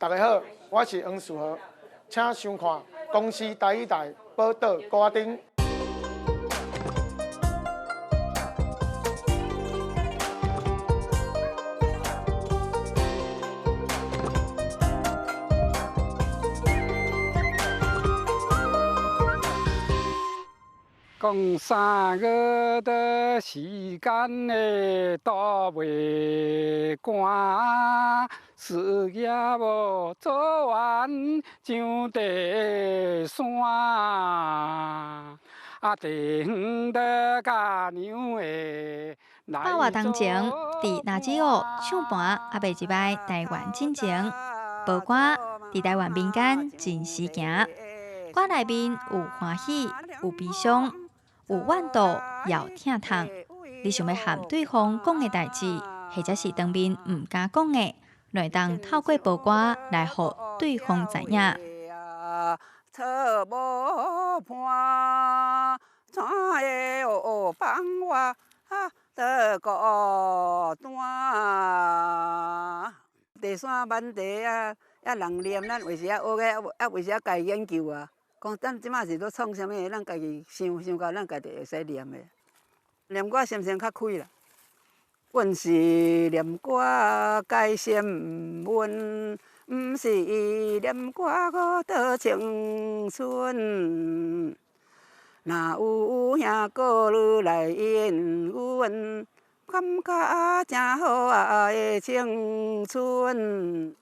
大家好，我是黄树和，请收看公司台语台报道歌丁。讲三个的时间的都袂赶，事业无做完上地山。地远的家娘的。8月当前，伫那吉澳唱盘也袂一摆台湾进前，报歌伫台湾民间真时行。歌内面有欢喜，有悲伤。有怨妒，也有疼痛。你想要和对方讲的代志，或者是当面唔敢讲的，来当透过报歌来互对方知影。错无伴，怎会有放我的孤单？地山满地啊，人念咱为啥学个，为啥家研究啊？讲咱即马是咧创啥物？咱家己想到，咱家己会使念的。念歌先较开啦。阮是念歌改心阮，毋是念歌我倒青春。若有兄哥女来应阮，感觉真好啊的青春。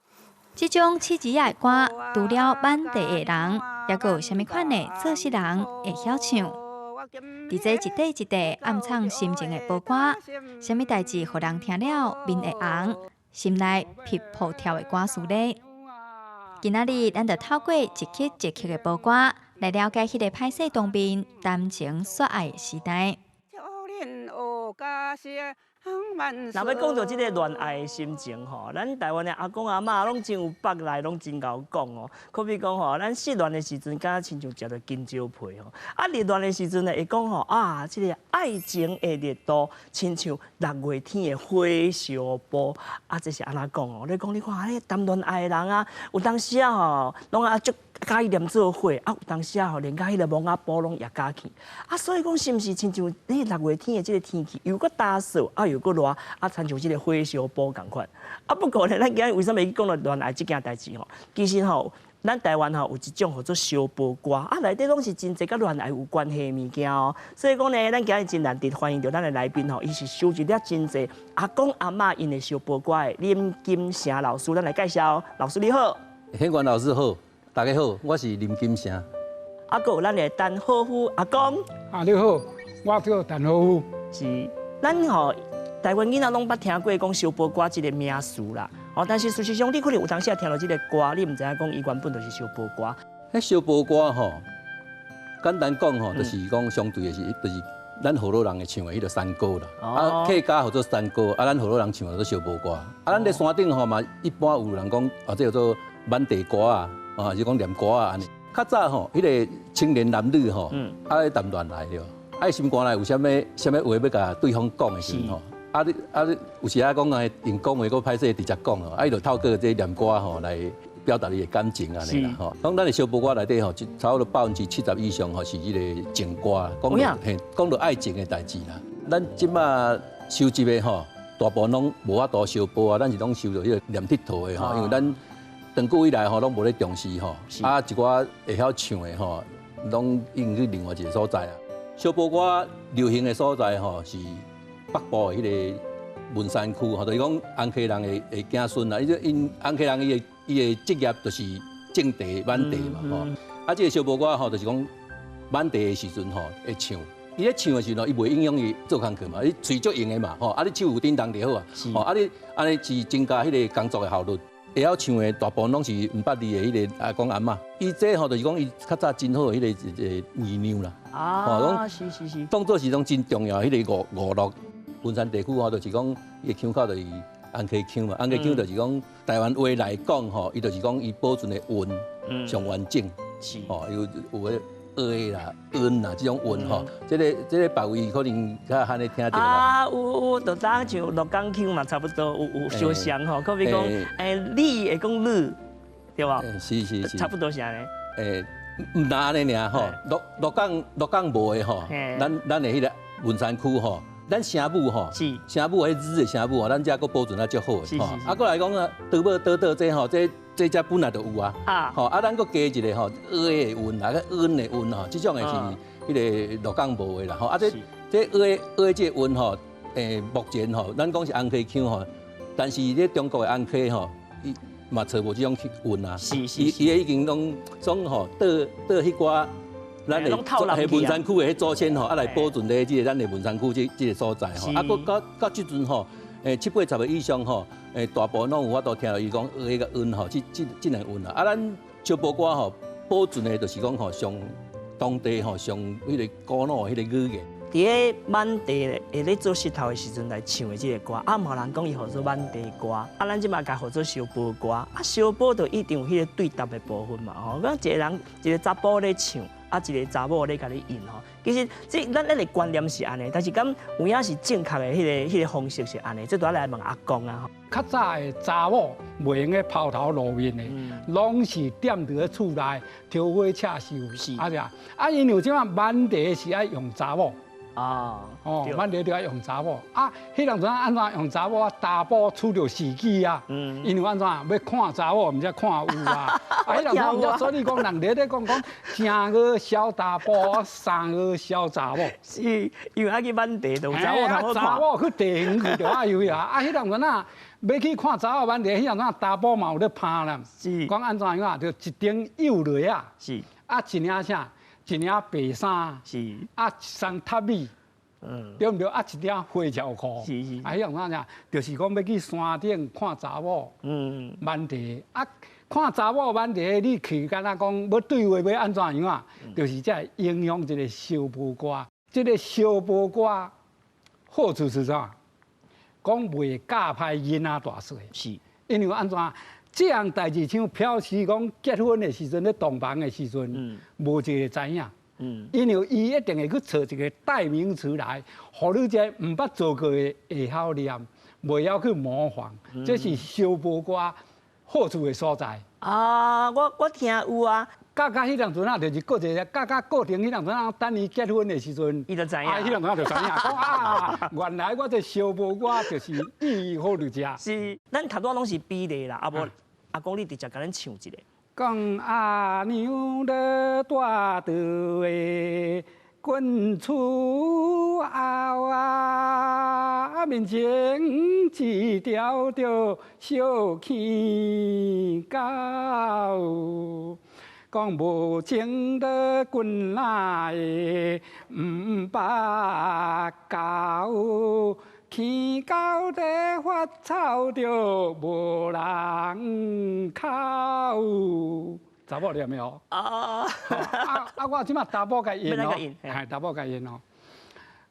这种刺激的歌，除了满地的人，也阁有啥物款的做事人会晓唱。伫这一块一块暗藏心情的报歌，啥物代志互人听了面会红，心内噼噗跳的歌词呢？今仔日咱就透过一曲一曲的报歌，来了解迄个歹势当面谈情说爱的时代。若要讲到即个恋爱的心情吼，咱台湾的阿公阿嬷拢真有北来，拢真甲有讲哦。可比讲吼，咱失恋的时阵，敢若亲像食着金蕉皮吼；热恋的时阵呢，会讲吼即个爱情的热度，亲像6月天的火烧波。这是安怎讲哦？你讲你看，迄谈恋爱的人啊，有当时吼，拢足介意念做伙；有当时连甲迄个蒙阿波拢也加去。所以讲是毋是亲像6月天的即个天气，又搁打扫又搁热，亲像即个火烧波共款。不过呢，咱今日为什么会去讲到恋爱即件代志吼？其实吼，咱台湾吼有一种叫做烧波歌，内底拢是真侪甲恋爱有关系的物件哦。所以讲呢，咱今日真难得欢迎到咱的来宾吼，伊是收集了真侪阿公阿嬷因的烧波歌的林金城老师，咱来介绍。老师你好，显元老师好，大家好，我是林金城。还有咱的陈浩夫阿公。你好，我叫陈浩夫。是，咱吼台湾囡仔拢捌听过讲烧波歌这个名词啦。但是事实上，你可能有当时听到这个歌，你唔知影讲伊原本就是烧波歌。迄烧波歌吼，简单讲吼，就是讲相对的是，就是咱河洛人的唱的迄个山歌啦。客家叫做山歌，咱河洛人唱的做烧波歌。咱在山顶吼嘛，一般有人讲这叫做满地歌啊，还是讲念歌啊安尼。较早吼，迄个青年男女吼，咧谈恋爱着，心肝内有啥物话要甲对方讲的时候吼，你有时讲用讲话，佫歹势直接讲伊就透过这念歌吼来表达你的感情安尼啦吼。讲咱的烧波歌内底吼，差不多70%以上吼是这个情歌，讲到爱情的代志啦。咱即马收集的吼，大部分拢无法度烧波啊，咱是拢收到迄个念佚佗的吼，因为咱长久以来吼，拢无咧重视吼，一寡会晓唱的吼，拢已经去另外一个所在啊。烧波歌流行的所在吼是北部的迄个文山区吼，就是讲安溪人的子孙啦。因安溪人伊的职业就是种地、满地嘛吼。这个烧波歌吼，就是讲满地的时阵吼会唱。伊咧唱的时候，伊袂影响伊做工课嘛，伊嘴足用的嘛吼。你手有叮当就好啊。吼，你安尼是增加迄个工作的效率。会晓唱的大部分拢是毋捌字的迄个阿公阿嬷，伊这吼就是讲伊较早真好的迄个语酿啦，是，当做是种真重要的迄个娱乐。文山地区吼，就是讲伊的腔口就是安溪腔嘛，安溪腔就是讲台湾话来讲吼，伊就是讲伊保存的韵上完整，吼有个啦、啦这种韵吼，这个别位可能较罕会听到啦。有，就当像鹿港腔嘛，差不多有相像吼。可比讲，你会讲你，对吧？是，差不多是安尼。唔难安尼尔吼，鹿港无的吼，咱的迄个文山区吼，咱城母吼，城母迄日的城母吼，咱遮个保存啊足好的吼。啊，过来讲啊，倒尾倒这吼，这只本来就有啊。吼，啊，咱搁加一个吼，鹅的温啊，个温的温吼，这种的是迄个鹿港无的啦。吼，啊，这鹅这温吼，目前吼，咱讲是红溪腔吼，但是咧中国的红溪吼，伊嘛找无这种温啊。伊已经拢总吼倒迄寡。咱的文山区的迄祖先吼，啊来保存咧即个咱的文山区即个所在吼，啊，搁到即阵吼，7、80个以上吼，大部分拢有法度听到伊讲迄个韵吼，即样韵啊。啊，咱小埔歌吼保存的，就是讲吼上当地吼上迄个古老迄个语言。伫个满地咧做石头的时阵来唱的即个歌，啊，冇人讲伊号做满地歌，啊，咱即马甲号做小埔歌，啊，小埔就一定有迄个对答的部分嘛，吼，讲一个查甫咧唱。啊，一个查某咧甲你演吼，其实咱个观念是安尼，但是敢有影是正确的迄个方式是安尼，这都要来问阿公啊。较早的查某袂用咧抛头露面的，拢是踮伫咧厝内挑火车收，啊是啊，啊因为即马满地是爱用查某。满地都要用查某啊！迄当阵安怎用查某啊？大埔出着事机啊！因为安怎要看查某，毋则看有啊！啊，迄当阵毋则所以讲人咧讲正个小大埔，三个小查某。是，因为爱去满地就有查某通好看。查某去地园去着爱有啊！啊，迄当阵啊，要去看查某满地，迄当阵大埔嘛有咧拍啦。是，讲安怎样啊？就一顶幼类啊。是。啊，一领啥？一领白衫，是啊，一双塔米，对唔对？啊，一领花条裤，是。啊，迄样啥？就是讲要去山顶看查某，满地啊，看查某满地，你去敢若讲要对话要安怎样啊？就是在影响一个小埔歌，这个小埔歌好处是啥？讲袂教歹囡仔大细，是，因为安怎？这样代志像表示讲结婚的时阵咧洞房的时阵，无一个知影。因为伊一定会去找一个代名词来，互你这唔捌做过的会晓念，袂晓去模仿。这是小埔歌好处的所在。啊，我听有啊。甲迄当阵啊，就是过一个甲过程迄当阵啊，等伊结婚的时阵，伊就知影。迄当阵啊就知影，讲啊，原来我这小埔歌就是意义好伫遮。是，咱头拄拢是比例啦，啊无。阿公，你直接甲咱唱一个。讲阿娘的大道的滚出后啊，面前一条条小溪沟，讲无情的滚来唔捌狗。溪沟底发草着无人哭，查某念没有？我即马查某甲演哦，系查某甲演哦。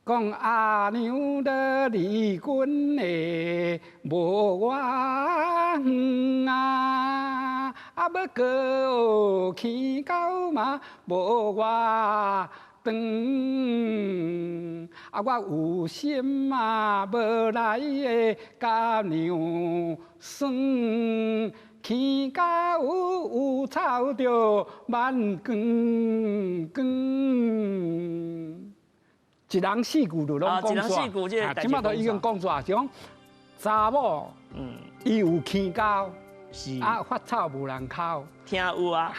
讲阿娘的离婚的无我远啊，啊要过溪沟嘛无我。长啊，我有心啊，要来个甲娘耍，溪沟有草着满光光。一人四句就拢讲煞，即马都已经讲煞，就讲查某，伊有溪沟。啊，发草无人哭，听有啊。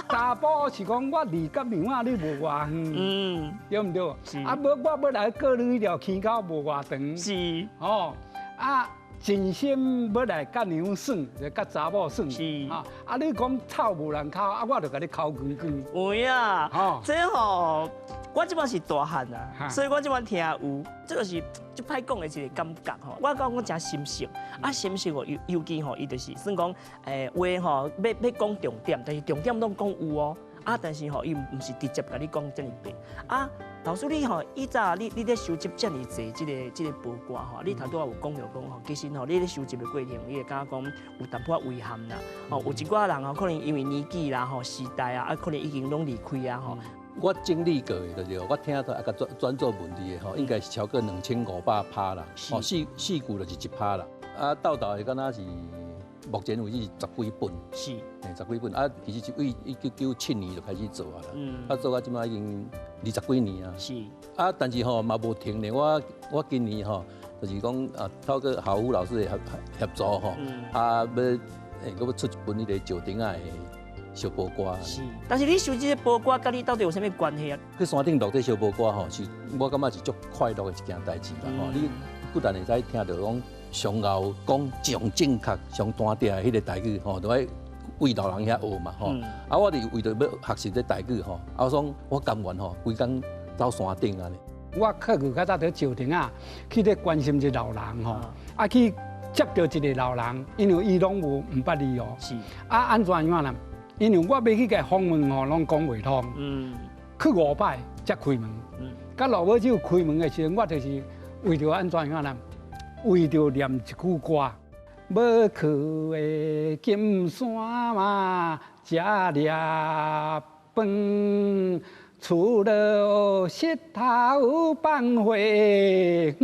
查甫是讲我离甲娘仔你无偌远，对唔对？啊，我要来过你迄条溪沟无偌长。是。哦，啊，真心要来甲娘耍，就甲查某耍。是。啊，你讲草无人哭，啊，我就甲你哭规规。有呀。哦。这吼。我即摆是大汉啊，所以我即摆听有，这就是就歹讲的一个感觉吼。我讲我真心实，啊心实哦，尤其吼，伊就是算讲，话吼要讲重点，但是重点拢讲有哦。啊，但是吼，伊毋是直接甲你讲遮尔白。啊，老师你吼，以早你咧收集遮尔济即个八卦吼，你头拄仔有讲着讲吼，其实吼，你咧收集的过程，你会感觉讲有淡薄仔遗憾啦。哦，有一寡人吼，可能因为年纪啦吼，时代啊，可能已经拢离开啊吼。我整理过的就是，我听到啊个专做问题的吼，应该是超过2500趴啦，哦，四句就是1趴啦，啊，到的敢若是目前为止10几本，是，10几本啊，其实是为1997年就开始做啊啦，啊做到即摆已经20几年啊，是，啊，但是吼嘛无停咧，我今年吼就是讲啊，透过校务老师的协助吼，啊要出一本迄个石顶仔的小波歌。是，但是你收这个波歌，甲你到底有啥物关系啊？去山顶录这小波歌吼，是我感觉是足快乐的一件代志啦吼，你不但会使听到讲。上后讲上正确、上单调的迄个台语吼，都爱为老人遐学嘛吼。啊，我哋为着要学习这台语吼，啊，我甘愿吼，规工走山顶安尼。我客去较早在石亭啊，去咧关心一个老人吼，啊去接到一个老人，因为伊拢有唔捌字哦。是。啊，安怎样啦？因为我要去甲访问吼，拢讲袂通。去5摆才开门。甲老尾就开门的时候，我就是为着安怎样啦？为着念一句歌，要去的金山嘛，食粒饭，除了石头放花园，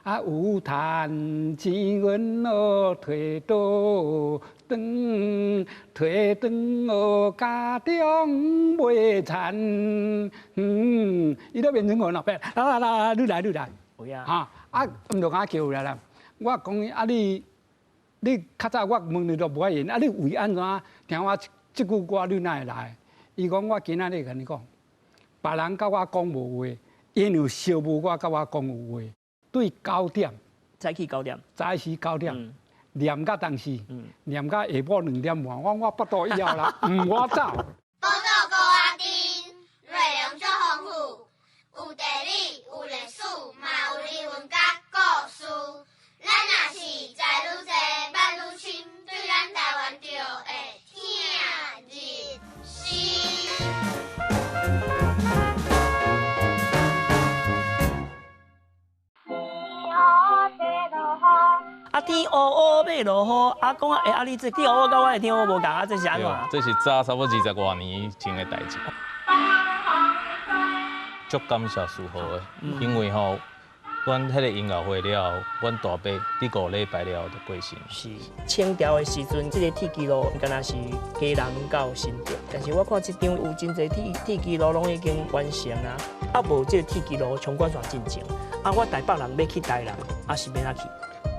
啊有趁钱阮咯摕倒摕转哦家中卖田，伊都变成我老伯，来，你来。有呀。哈啊，唔着敢叫来啦！我讲啊，你较早我问你都无爱言，啊，你为安怎听我即句歌你哪会来？伊讲我今仔日甲你讲，别人甲我讲无话，因为小无我甲我讲有话。对9点，早起9点，早时9点，念到当时，念到下晡2点半，我腹肚以后啦，我走。报道高阿丁，内容足丰富，有地理，有历史，嘛有人文甲故事。咱若是知愈多，捌愈深，对咱台湾就会听入心。啊，天乌乌要落雨，啊讲啊，啊你这天乌乌甲我的天乌无共啊，这是安怎？这是早差不多20多年前的代志。足感谢师傅的，因为吼，阮迄个音乐会了后，阮大伯伫5礼拜了后就过身。是清朝的时阵，这个铁枝路敢若是家人到新店，但是我看这张有真侪铁枝路拢已经完成啊，啊无这个铁枝路冲关线进前，啊我台北人要去台南，啊是要哪去？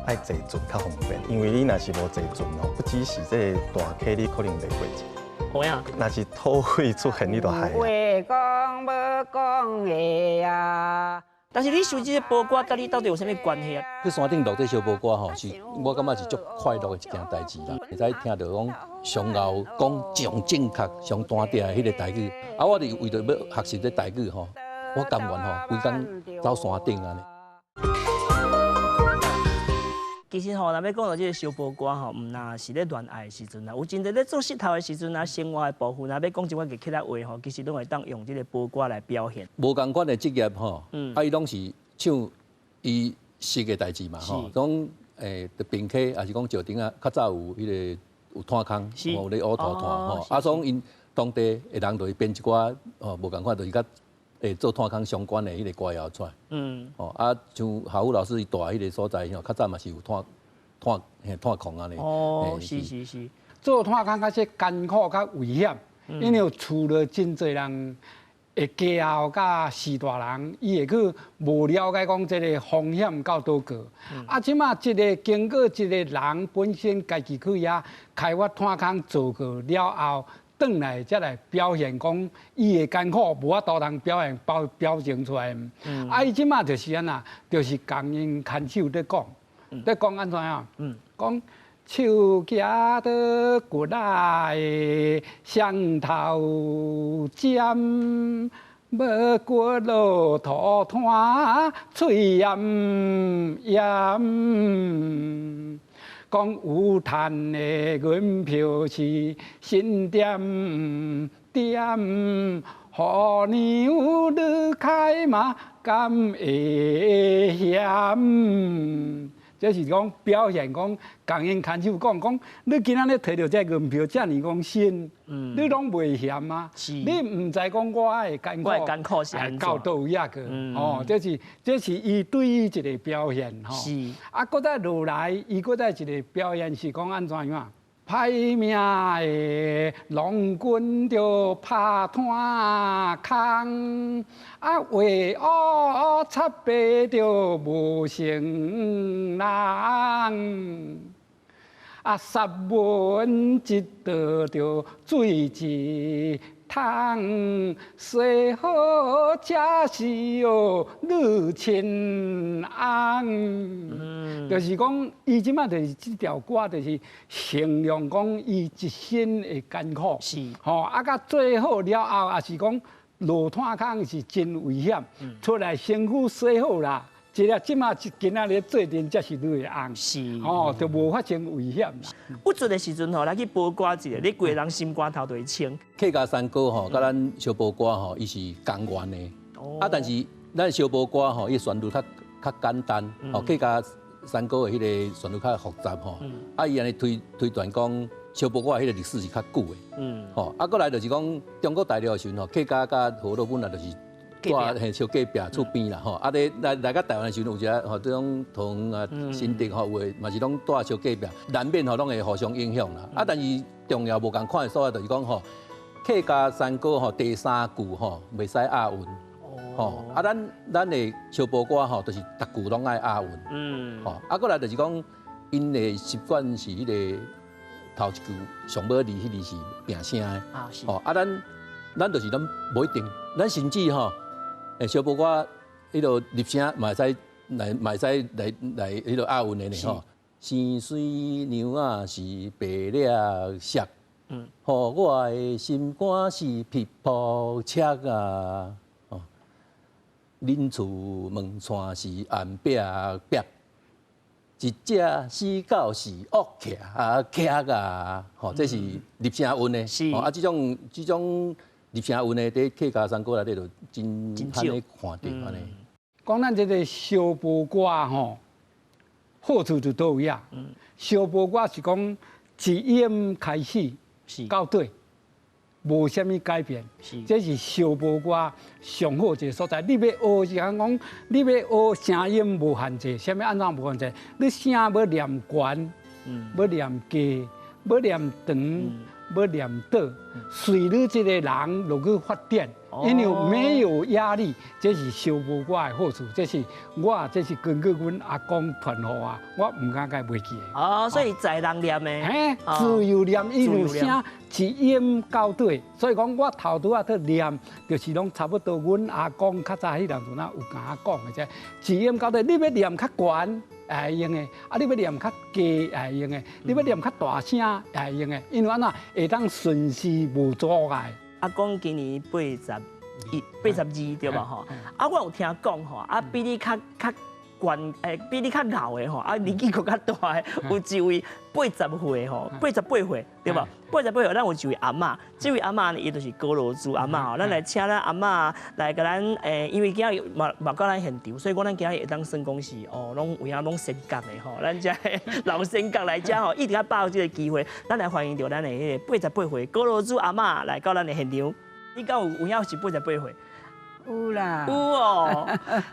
爱坐船较方便，因为你若是无坐船哦，不只是这个大溪，你可能袂过去。好呀，若是土匪出现，你就害。话讲要讲的啊。但是你收这个波歌，甲你到底有啥物关系啊？去山顶录这小波歌吼，是我感觉是足快乐的一件代志啦。会使听到讲上后讲上正确、上单调的迄个台语，啊，我哋为着要学习这台语吼，我甘愿吼，规工走山顶安尼。其实吼，若要讲到这个小波歌吼，毋那是咧恋爱的时阵啊，有真侪咧做石头的时阵啊，生活的部分啊，要讲一寡个起来话吼，其实拢会当用这个波歌来表现。无共款的职业吼，啊，伊拢是唱伊熟的代志嘛吼，讲着平溪，还是讲石顶啊，较早有迄个有炭坑，有咧乌头炭吼，啊，所以因当地的人就会编一寡哦，无共款，就是甲做炭坑相关的迄个歌谣出来。啊，像校务老师伊住迄个所在吼，较早嘛是有炭矿安尼。是。做炭坑较些艰苦较危险，因为厝内真侪人会家后甲士大人，伊会去无了解讲这个风险到倒个。啊，即马一个经过一个人本身家己去遐开发炭坑做过了后。转来才来表现，讲伊的艰苦无法度通表现出来。啊，伊即马就是安那，就是共因牵手在讲，在讲安怎样？讲手举得骨来双头尖，要骨落土炭嘴炎炎。讲有趁的银票是新点，互娘你开嘛敢会嫌？这是讲表现讲，共因牵手讲，你今仔日摕到这银票，遮尔讲新，你拢袂嫌啊？你唔知讲我的艰苦是到倒位啊个，这是伊对伊一个表现吼。是。啊，搁再落来，伊搁再一个表现是讲安怎样？歹命的郎君着拍炭空，啊为乌插白着无成人，啊杀文一道着水一桶，说好才是哦女亲翁。就是讲，伊即马就是这条歌，就是形容讲伊一生的艰苦。是。吼，啊，到最后了后，也是讲落炭坑是真危险，出来身躯洗好啦。即个即马今仔日做阵才是你的翁，是哦，就无发生危险啦。有阵的时阵吼，来去播歌一个，你规个人心肝头就会清。客家山歌吼，甲咱小波歌吼，伊是同源的。啊，但是咱小波歌吼，伊旋律较简单，吼客家山歌的迄个旋律较复杂吼。啊，伊安尼推断讲，小波歌的迄个历史是较久的。吼，啊，过来就是讲中国大陆的时阵吼，客家甲河洛本来就是。嘿，小隔壁厝边啦吼，啊，来到台湾的时候，有一个吼，这种同啊、新竹吼，有嘛是拢住小隔壁，难免吼拢会互相影响啦。啊，但是重要无共款的所在，就是讲吼，客家山歌吼第三句吼，袂使押韵。吼，啊，咱的小波歌吼，就是逐句拢爱押韵。吼，啊，过来就是讲，因的习惯是迄个头一句上尾字迄字是并声的。啊，是。吼，啊，咱就是咱无一定，咱甚至吼。小波歌迄落入声嘛使来迄落押韵的呢吼。生水娘啊是白了色，互我的心肝是皮肤赤啊。哦，恁厝门窗是暗壁壁，一只死狗是恶徛啊。吼，这是入声韵的。是。啊，这种。入声韵的，伫客家山歌内底就真罕咧看到安尼。讲咱这个小波歌吼，好处就到位啊。小波歌是讲一音开始到底，无虾米改变。这是小波歌上好一个所在。你要学是讲，你要学声音无限制，虾米安怎无限制？你声要念悬，要念低，要念长。要念倒，随你这个人落去发展，因为没有压力，这是小波歌的好处。这是根据阮阿公传予我，我唔敢甲袂记的。哦，所以在人念的，嘿，自由念，伊有声一音到底，所以讲我头拄仔在念，就是拢差不多。阮阿公较早迄阵阵有甲我讲的，这一音到底，你要念较悬。会用的，啊！你要念较低会用的，你要念较大声会用的，因为安怎会当顺势无阻碍。阿公今年82对吧？吼，啊，我有听讲吼，啊，比你较悬，比你较老的吼，啊，年纪佫较大的，有一位80岁吼，88岁对吧？88岁，咱有一位阿嬷，这位阿嬷呢，伊就是高罗族阿嬷吼，咱来请咱阿嬷来甲咱因为今日嘛到咱现场，所以咱今日会当算讲是哦，拢有影拢升格的吼，咱这老升格来遮吼，一定要把握这个机会，咱来欢迎到咱的迄个88岁高罗族阿嬷来到咱的现场。你敢有影是88岁？有啦。有哦，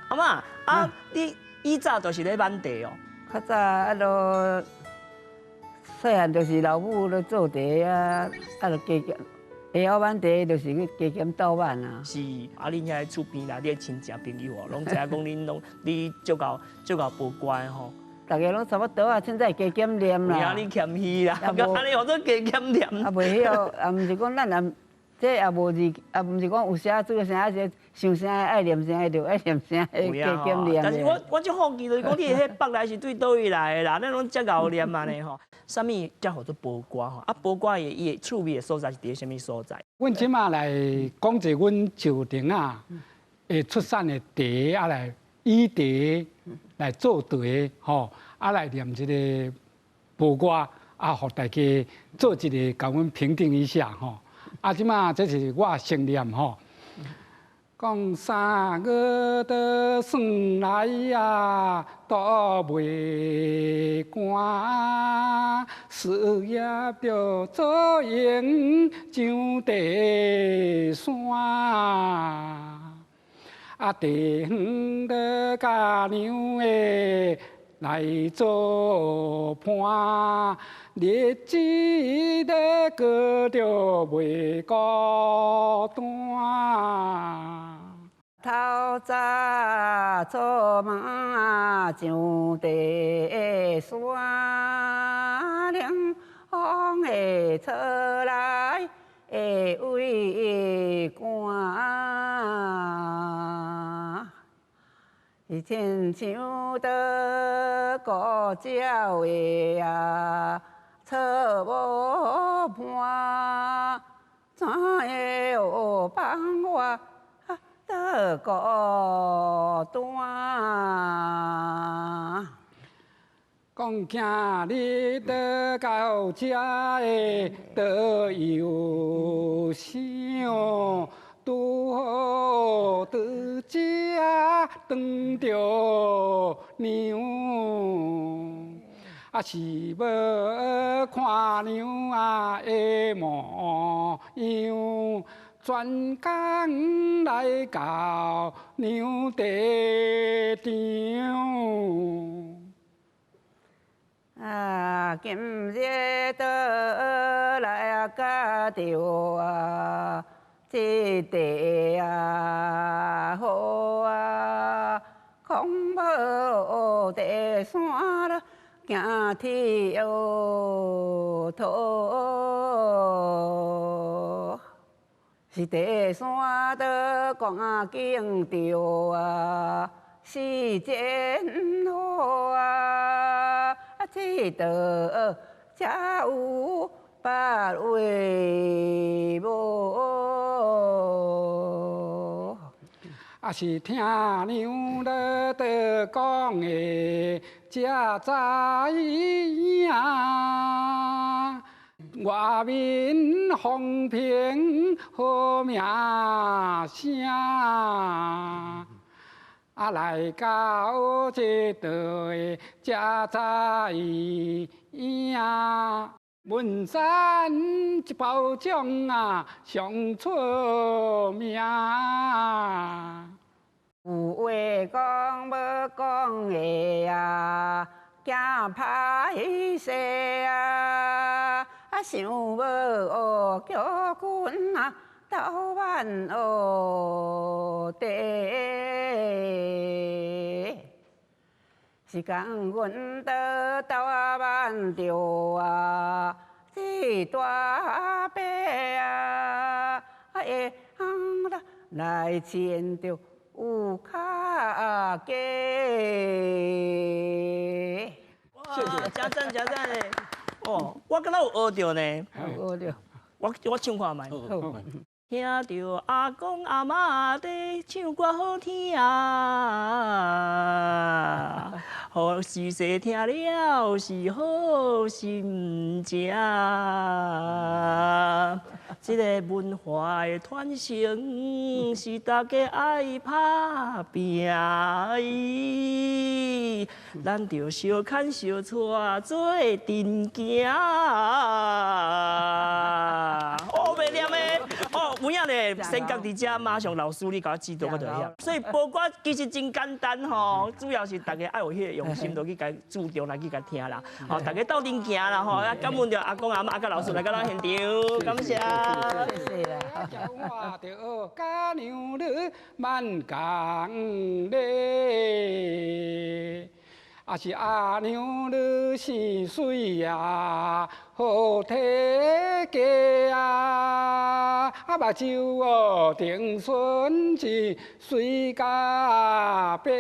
阿嬷啊，你以早就是咧挽茶哦。较早啊，落细汉就是老母咧做茶啊，啊，就加减，下晡挽茶就是去加减倒挽啊。是，啊，恁遐厝边啦，你的亲戚朋友哦，拢知影讲恁拢你足够无乖吼。大家拢差不多啊，凊彩加减念啦。有影你谦虚啦，安尼学做加减念。啊，袂晓，啊，毋是讲咱也。这也无字，也毋是讲有写做个啥，是想啥爱念啥就爱念啥，加减念。但是我就好奇，就是讲你迄北来是对倒位来的啦，咱拢遮熬念安尼吼。啥物叫好做播歌吼？啊，播歌伊的趣味的所在是伫啥物所在？阮即马来讲者，阮朝廷啊，会出产的茶啊来以茶来做茶吼，啊来念一个播歌啊，互大家做一个甲阮评定一下吼。啊，即马这是我先念吼，讲三个的算来呀，都袂寒。事业着做营上地山。啊，地远的家娘的来做伴，日子的过着袂孤单。透早做梦上地山，凉风会吹来会畏寒。是亲像在古鸟的错无伴，怎会有放我的孤单？讲今日得到这的得忧伤，拄好在这当着娘，啊是要看娘的模样，全工来到娘地场。今日倒来甲着这地好恐无地山啦，行天摇头。是地山的光景着世间好这道才有别话无。啊是听娘咧在讲的，才知影。外面风平好名声，啊来到这道的才知影。文山一包奖上出名。有话讲要讲的惊歹势想要学叫阮斗万学地，是讲阮在斗万着这大伯会通来牵着有脚家。谢谢，真赞真赞嘞！哦，我敢若有学着呢，有学着。我唱看卖。听着阿公阿嬷在唱歌好听好事细听了是好心情。这个文化的传承是大家爱打拼的，咱着相牵相带做阵行。哦，袂念的哦，有影咧，先讲伫遮，马上老师你甲我指导我就晓。所以播歌其实真简单吼，主要是大家爱有迄个用心，就去甲注重来去甲听啦。哦，大家斗阵行啦吼，啊，感恩着阿公阿嬷甲老师来到咱现场，感谢。谢谢啦。叫我着家娘你慢讲咧，啊是阿娘你是水呀，好体格啊，目睭哦定顺是水甲白。